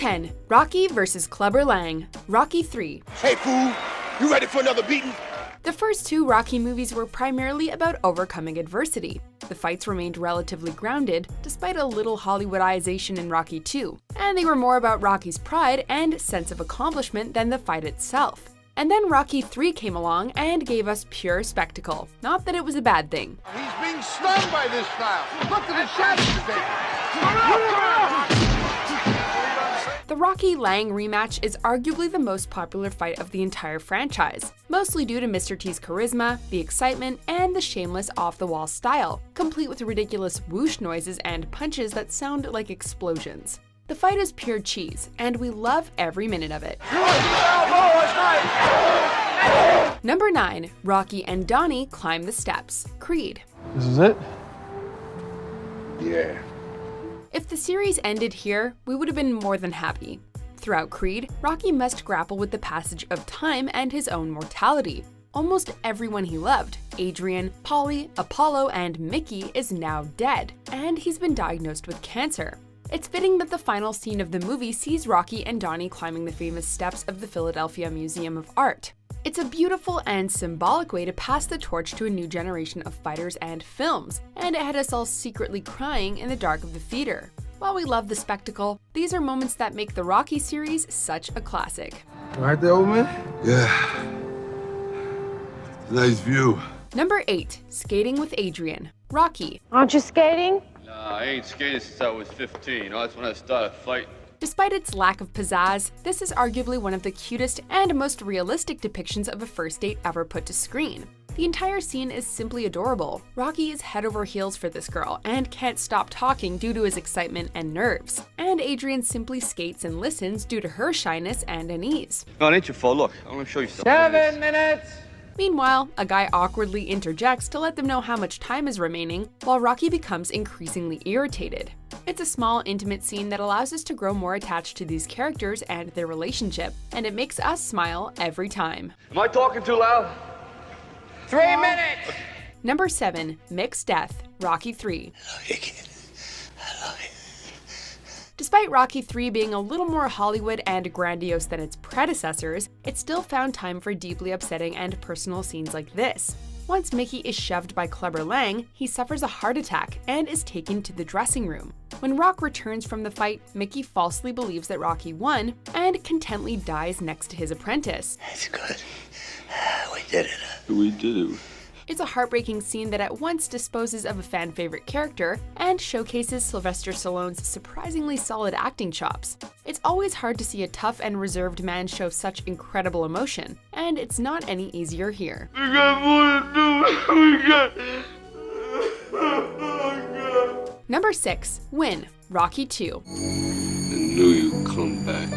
10. Rocky vs. Clubber Lang, Rocky 3. Hey fool, you ready for another beating? The first two Rocky movies were primarily about overcoming adversity. The fights remained relatively grounded, despite a little Hollywoodization in Rocky 2, and they were more about Rocky's pride and sense of accomplishment than the fight itself. And then Rocky 3 came along and gave us pure spectacle. Not that it was a bad thing. He's being stunned by this style. Look at the shots he's taking. The Rocky-Lang rematch is arguably the most popular fight of the entire franchise, mostly due to Mr. T's charisma, the excitement, and the shameless off-the-wall style, complete with ridiculous whoosh noises and punches that sound like explosions. The fight is pure cheese, and we love every minute of it. Number 9. Rocky and Donnie climb the steps, Creed. This is it? Yeah. If the series ended here, we would have been more than happy. Throughout Creed, Rocky must grapple with the passage of time and his own mortality. Almost everyone he loved, Adrien, Paulie, Apollo, and Mickey, is now dead, and he's been diagnosed with cancer. It's fitting that the final scene of the movie sees Rocky and Donnie climbing the famous steps of the Philadelphia Museum of Art. It's a beautiful and symbolic way to pass the torch to a new generation of fighters and films, and it had us all secretly crying in the dark of the theater. While we love the spectacle, these are moments that make the Rocky series such a classic. Right there, old man? Yeah. Nice view. Number 8. Skating with Adrien, Rocky. Aren't you skating? Nah, I ain't skated since I was 15. That's when I started fighting. Despite its lack of pizzazz, this is arguably one of the cutest and most realistic depictions of a first date ever put to screen. The entire scene is simply adorable. Rocky is head over heels for this girl and can't stop talking due to his excitement and nerves. And Adrien simply skates and listens due to her shyness and unease. No, it ain't your fault. Look, I want to show you something. 7 minutes! Meanwhile, a guy awkwardly interjects to let them know how much time is remaining, while Rocky becomes increasingly irritated. It's a small, intimate scene that allows us to grow more attached to these characters and their relationship, and it makes us smile every time. Am I talking too loud? 3 minutes! Number 7. Mixed Death, Rocky 3. Despite Rocky 3 being a little more Hollywood and grandiose than its predecessors, it still found time for deeply upsetting and personal scenes like this. Once Mickey is shoved by Clubber Lang, he suffers a heart attack and is taken to the dressing room. When Rock returns from the fight, Mickey falsely believes that Rocky won and contently dies next to his apprentice. That's good. We did it. We did it. It's a heartbreaking scene that at once disposes of a fan-favorite character and showcases Sylvester Stallone's surprisingly solid acting chops. It's always hard to see a tough and reserved man show such incredible emotion, and it's not any easier here. We got more to do. Number 6. Win, Rocky 2. I knew you'd come back.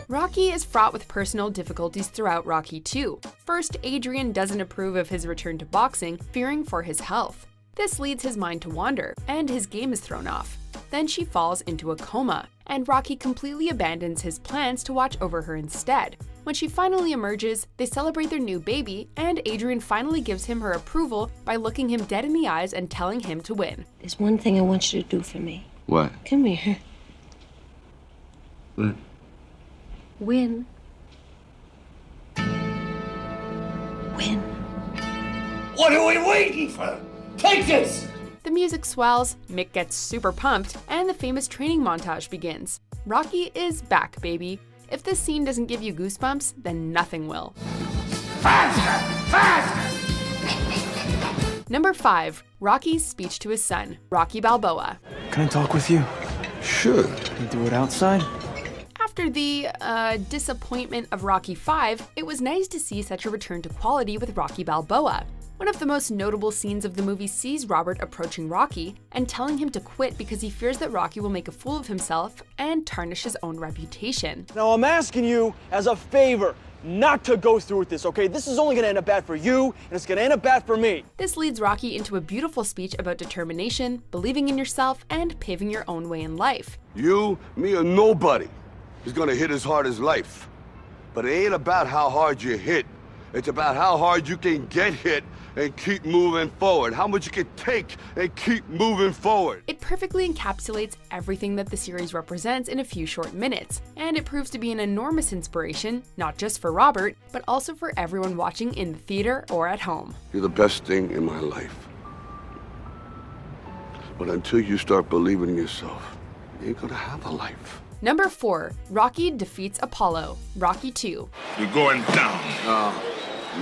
Rocky is fraught with personal difficulties throughout Rocky 2. First, Adrien doesn't approve of his return to boxing, fearing for his health. This leads his mind to wander, and his game is thrown off. Then she falls into a coma, and Rocky completely abandons his plans to watch over her instead. When she finally emerges, they celebrate their new baby, and Adrien finally gives him her approval by looking him dead in the eyes and telling him to win. There's one thing I want you to do for me. What? Come here. What? Win. Win. What are we waiting for? Take this! The music swells, Mick gets super pumped, and the famous training montage begins. Rocky is back, baby. If this scene doesn't give you goosebumps, then nothing will. Faster! Faster! Number 5. Rocky's speech to his son, Rocky Balboa. Can I talk with you? Sure. Can we do it outside? After the disappointment of Rocky 5, it was nice to see such a return to quality with Rocky Balboa. One of the most notable scenes of the movie sees Robert approaching Rocky and telling him to quit because he fears that Rocky will make a fool of himself and tarnish his own reputation. Now I'm asking you as a favor not to go through with this, okay? This is only gonna end up bad for you, and it's gonna end up bad for me. This leads Rocky into a beautiful speech about determination, believing in yourself, and paving your own way in life. You, me, or nobody is gonna hit as hard as life. But it ain't about how hard you hit. It's about how hard you can get hit and keep moving forward. How much you can take and keep moving forward. It perfectly encapsulates everything that the series represents in a few short minutes, and it proves to be an enormous inspiration, not just for Robert, but also for everyone watching in the theater or at home. You're the best thing in my life. But until you start believing in yourself, you ain't gonna have a life. Number 4. Rocky defeats Apollo, Rocky 2. We're going down.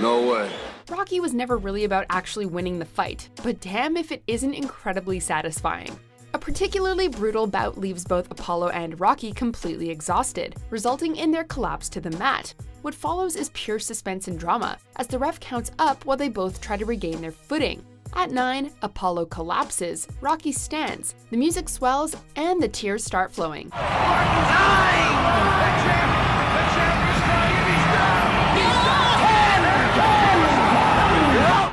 No way. Rocky was never really about actually winning the fight, but damn if it isn't incredibly satisfying. A particularly brutal bout leaves both Apollo and Rocky completely exhausted, resulting in their collapse to the mat. What follows is pure suspense and drama, as the ref counts up while they both try to regain their footing. At 9, Apollo collapses, Rocky stands, the music swells, and the tears start flowing.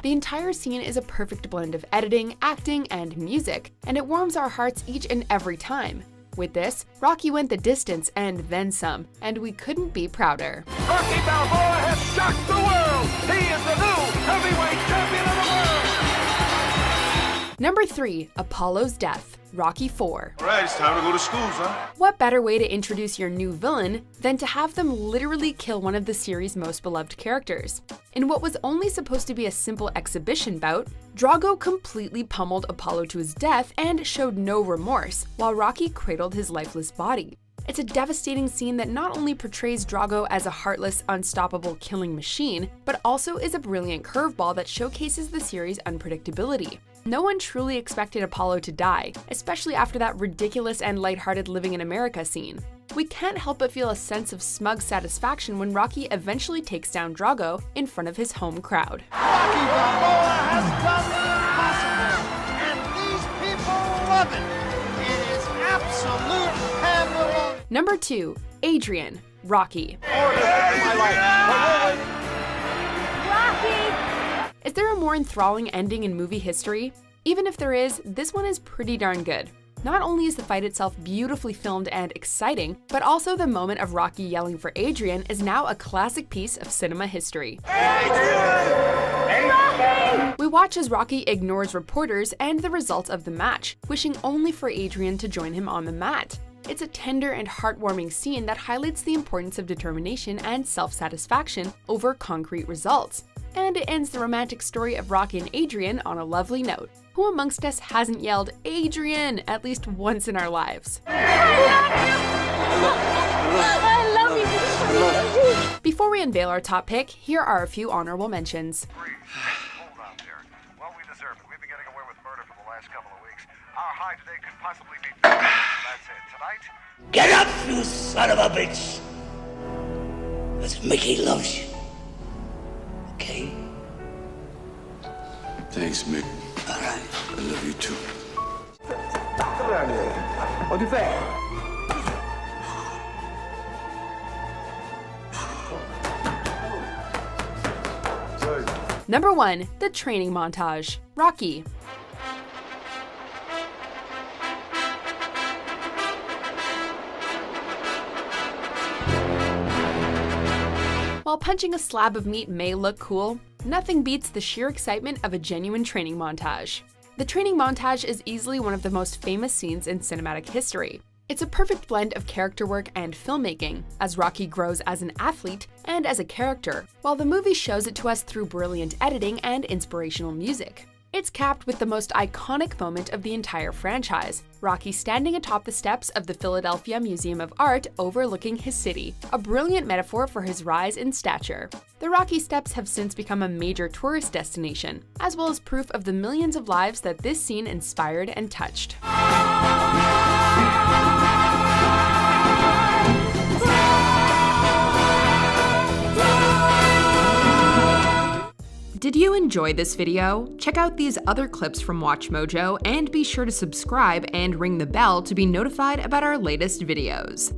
The entire scene is a perfect blend of editing, acting, and music, and it warms our hearts each and every time. With this, Rocky went the distance and then some, and we couldn't be prouder. Rocky Balboa has shocked the world. He is the new heavyweight champion of the world. Number 3. Apollo's death, Rocky 4. All right, it's time to go to school, son. What better way to introduce your new villain than to have them literally kill one of the series' most beloved characters? In what was only supposed to be a simple exhibition bout, Drago completely pummeled Apollo to his death and showed no remorse, while Rocky cradled his lifeless body. It's a devastating scene that not only portrays Drago as a heartless, unstoppable killing machine, but also is a brilliant curveball that showcases the series' unpredictability. No one truly expected Apollo to die, especially after that ridiculous and lighthearted Living in America scene. We can't help but feel a sense of smug satisfaction when Rocky eventually takes down Drago in front of his home crowd. Rocky Balboa has done the impossible, and these people love it. It is absolute pandemonium. Number 2. Adrien Rocky. Is there a more enthralling ending in movie history? Even if there is, this one is pretty darn good. Not only is the fight itself beautifully filmed and exciting, but also the moment of Rocky yelling for Adrien is now a classic piece of cinema history. We watch as Rocky ignores reporters and the results of the match, wishing only for Adrien to join him on the mat. It's a tender and heartwarming scene that highlights the importance of determination and self-satisfaction over concrete results. And it ends the romantic story of Rocky and Adrien on a lovely note. Who amongst us hasn't yelled Adrien at least once in our lives? I love you. Before we unveil our top pick, here are a few honorable mentions. Hold on there. Well, we deserve it. We've been getting away with murder for the last couple of weeks. Our high today could possibly be... That's it. Tonight... Get up, you son of a bitch. Because Mickey loves you. Okay? Thanks, Mick. All right. I love you too. Come down here. What do you think? Number 1. The Training Montage, Rocky. While punching a slab of meat may look cool, nothing beats the sheer excitement of a genuine training montage. The training montage is easily one of the most famous scenes in cinematic history. It's a perfect blend of character work and filmmaking, as Rocky grows as an athlete and as a character, while the movie shows it to us through brilliant editing and inspirational music. It's capped with the most iconic moment of the entire franchise, Rocky standing atop the steps of the Philadelphia Museum of Art overlooking his city, a brilliant metaphor for his rise in stature. The Rocky Steps have since become a major tourist destination, as well as proof of the millions of lives that this scene inspired and touched. Did you enjoy this video? Check out these other clips from WatchMojo and be sure to subscribe and ring the bell to be notified about our latest videos.